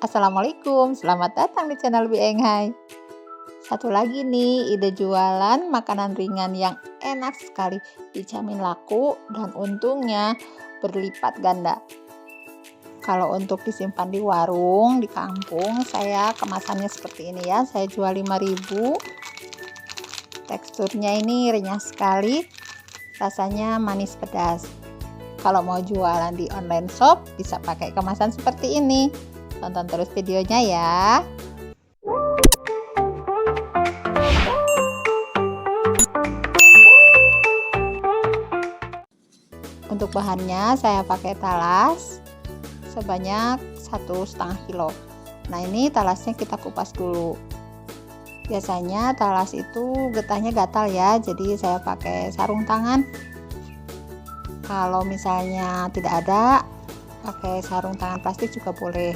Assalamualaikum, selamat datang di channel Bieng Hai. Satu lagi nih, ide jualan makanan ringan yang enak sekali, dijamin laku dan untungnya berlipat ganda. Kalau untuk disimpan di warung, di kampung, saya kemasannya seperti ini ya. Saya jual 5.000. Teksturnya ini renyah sekali, rasanya manis pedas. Kalau mau jualan di online shop, bisa pakai kemasan seperti ini. Tonton terus videonya ya. Untuk bahannya saya pakai talas sebanyak 1,5 kilo. Nah, ini talasnya kita kupas dulu. Biasanya talas itu getahnya gatal ya, jadi saya pakai sarung tangan. Kalau misalnya tidak ada, pakai sarung tangan plastik juga boleh.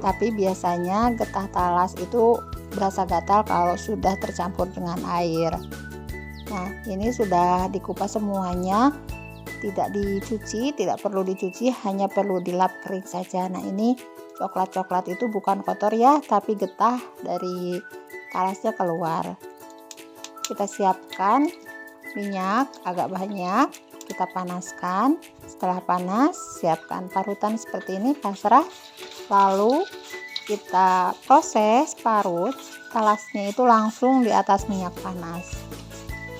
Tapi biasanya getah talas itu berasa gatal kalau sudah tercampur dengan air. Nah, ini sudah dikupas semuanya, tidak dicuci, tidak perlu dicuci, hanya perlu dilap kering saja. Nah, ini coklat-coklat itu bukan kotor ya, tapi getah dari talasnya keluar. Kita siapkan minyak agak banyak, kita panaskan. Setelah panas, siapkan parutan seperti ini, pasrah. Lalu kita proses parut, talasnya itu langsung di atas minyak panas.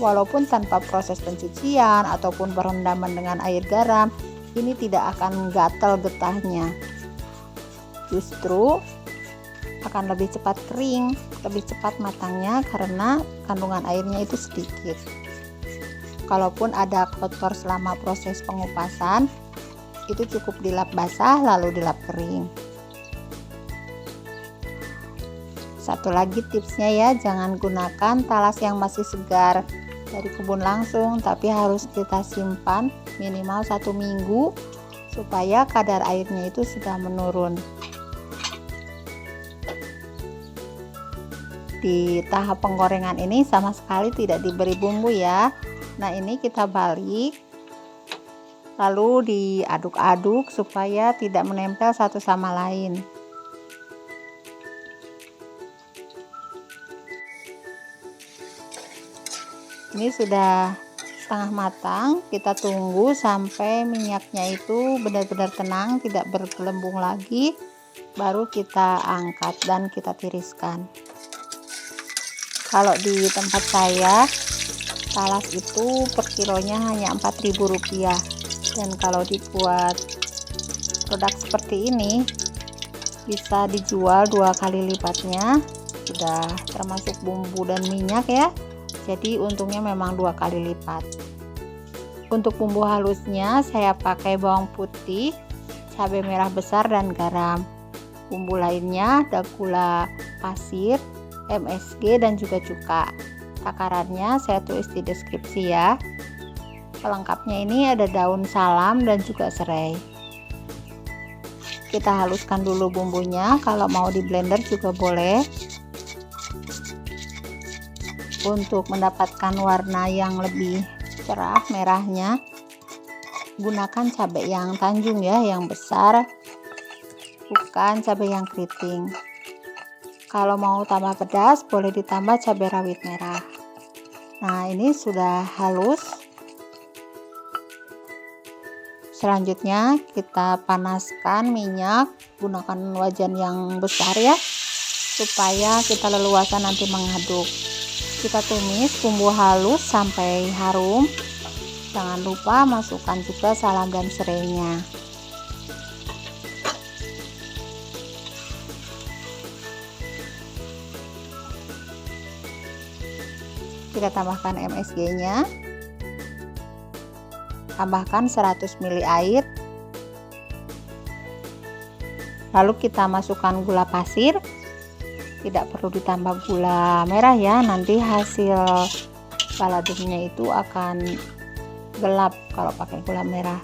Walaupun tanpa proses pencucian ataupun perendaman dengan air garam, ini tidak akan gatal getahnya. Justru akan lebih cepat kering, lebih cepat matangnya karena kandungan airnya itu sedikit. Kalaupun ada kotor selama proses pengupasan, itu cukup dilap basah lalu dilap kering. Satu lagi tipsnya ya, jangan gunakan talas yang masih segar dari kebun langsung, tapi harus kita simpan minimal 1 minggu supaya kadar airnya itu sudah menurun. Di tahap penggorengan ini sama sekali tidak diberi bumbu ya. Nah, ini kita balik lalu diaduk-aduk supaya tidak menempel satu sama lain. Ini sudah setengah matang, kita tunggu sampai minyaknya itu benar-benar tenang, tidak bergelembung lagi, baru kita angkat dan kita tiriskan. Kalau di tempat saya, talas itu per kilonya hanya Rp4.000, dan kalau dibuat produk seperti ini bisa dijual 2 kali lipatnya, sudah termasuk bumbu dan minyak ya. Jadi untungnya memang 2 kali lipat. Untuk bumbu halusnya saya pakai bawang putih, cabai merah besar dan garam. Bumbu lainnya ada gula pasir, MSG dan juga cuka. Takarannya saya tulis di deskripsi ya. Pelengkapnya ini ada daun salam dan juga serai. Kita haluskan dulu bumbunya, kalau mau di blender juga boleh. Untuk mendapatkan warna yang lebih cerah merahnya, gunakan cabai yang Tanjung ya, yang besar, bukan cabai yang keriting. Kalau mau tambah pedas boleh ditambah cabai rawit merah. Nah, ini sudah halus. Selanjutnya kita panaskan minyak, gunakan wajan yang besar ya, supaya kita leluasa nanti mengaduk. Kita tumis bumbu halus sampai harum. Jangan lupa masukkan juga salam dan serainya. Kita tambahkan MSG-nya. Tambahkan 100 ml air. Lalu kita masukkan gula pasir. Tidak perlu ditambah gula merah ya, nanti hasil baladurnya itu akan gelap kalau pakai gula merah.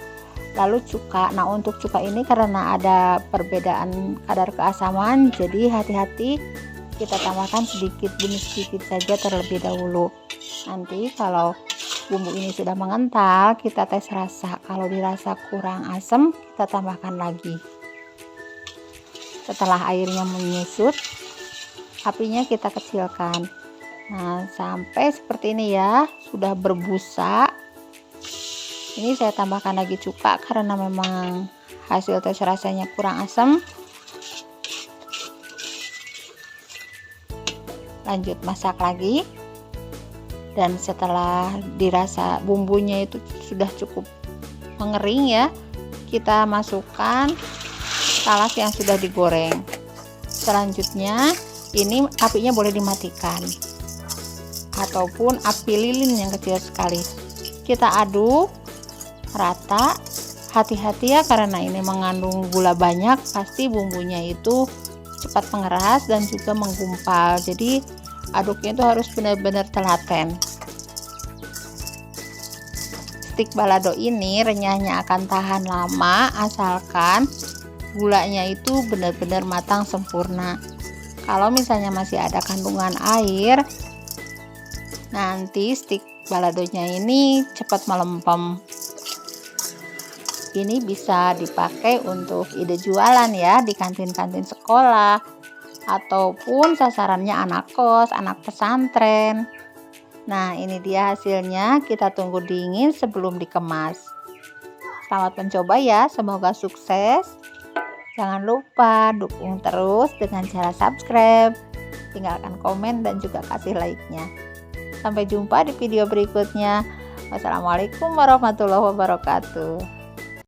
Lalu cuka. Nah, untuk cuka ini karena ada perbedaan kadar keasaman, jadi hati-hati, kita tambahkan sedikit demi sedikit saja terlebih dahulu. Nanti kalau bumbu ini sudah mengental, kita tes rasa. Kalau dirasa kurang asam, kita tambahkan lagi. Setelah airnya menyusut, apinya kita kecilkan. Nah, sampai seperti ini ya, sudah berbusa. Ini saya tambahkan lagi cuka karena memang hasil tes rasanya kurang asam. Lanjut masak lagi. Dan setelah dirasa bumbunya itu sudah cukup mengering ya, kita masukkan talas yang sudah digoreng. Selanjutnya ini apinya boleh dimatikan ataupun api lilin yang kecil sekali. Kita aduk rata, hati-hati ya karena ini mengandung gula banyak, pasti bumbunya itu cepat mengeras dan juga menggumpal, jadi aduknya itu harus benar-benar telaten. Stik balado ini renyahnya akan tahan lama asalkan gulanya itu benar-benar matang sempurna. Kalau misalnya masih ada kandungan air, nanti stik baladonya ini cepat melempem. Ini bisa dipakai untuk ide jualan ya di kantin-kantin sekolah, ataupun sasarannya anak kos, anak pesantren. Nah, ini dia hasilnya, kita tunggu dingin sebelum dikemas. Selamat mencoba ya, semoga sukses. Jangan lupa dukung terus dengan cara subscribe, tinggalkan komen dan juga kasih like-nya. Sampai jumpa di video berikutnya. Wassalamualaikum warahmatullahi wabarakatuh.